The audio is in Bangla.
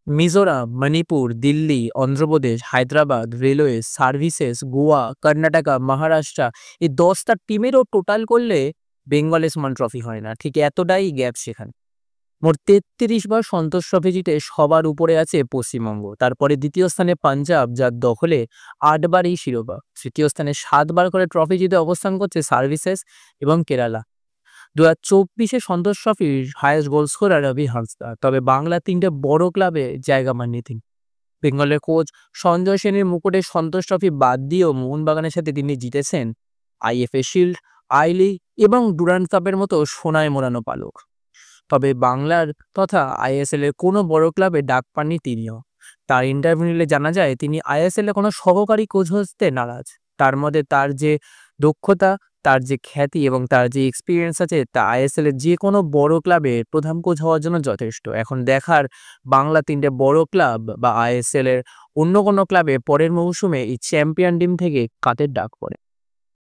মিজোরাম, মণিপুর, দিল্লি, অন্ধ্রপ্রদেশ, হায়দ্রাবাদ, রেলওয়ে, সার্ভিসেস, গোয়া, কর্ণাটকা, মহারাষ্ট্র এই ১০টা টিমেরও টোটাল করলে বেঙ্গলের সমান ট্রফি হয় না। ঠিক এতটাই গ্যাপ সেখানে। মোট ৩৩ বার সন্তোষ ট্রফি জিতে সবার উপরে আছে পশ্চিমবঙ্গ। তারপরে ২য় স্থানে পাঞ্জাব, যার দখলে ৮ বার এই শিরোপা। তৃতীয় স্থানে ৭ বার করে ট্রফি জিতে অবস্থান করছে সার্ভিসেস এবং কেরালা। ২০২৪-এ সন্তোষ ট্রফির হায়েস্ট গোল স্কোরার রবি হাঁসদা। তবে বাংলার ৩টে বড় ক্লাবে জায়গা পাননি তিনি। বেঙ্গলের কোচ সঞ্জয় সেনের মুকুটে সন্তোষ ট্রফি বাদ দিয়েও মোহনবাগানের সাথে তিনি জিতেছেন আইএফএ শিল্ড, আই লিগ এবং ডুরান্ড কাপের মতো সোনায় মোড়ানো পালক। তবে বাংলার তথা আইএসএল এর কোনো বড় ক্লাবে ডাক পাননি তিনিও। তার ইন্টারভিউ নিলে জানা যায় তিনি আইএসএল এ কোনো সহকারী কোচ হতে নারাজ। তার মধ্যে তার যে দক্ষতা, তার যে খ্যাতি এবং তার যে এক্সপিরিয়েন্স আছে তা আইএসএল এর যে কোনো বড় ক্লাবে প্রধান কোচ হওয়ার জন্য যথেষ্ট। এখন দেখার বাংলা ৩টে বড় ক্লাব বা আইএসএল এর অন্য কোনো ক্লাবে পরের মৌসুমে এই চ্যাম্পিয়ন টিম থেকে কাদের ডাক পড়ে।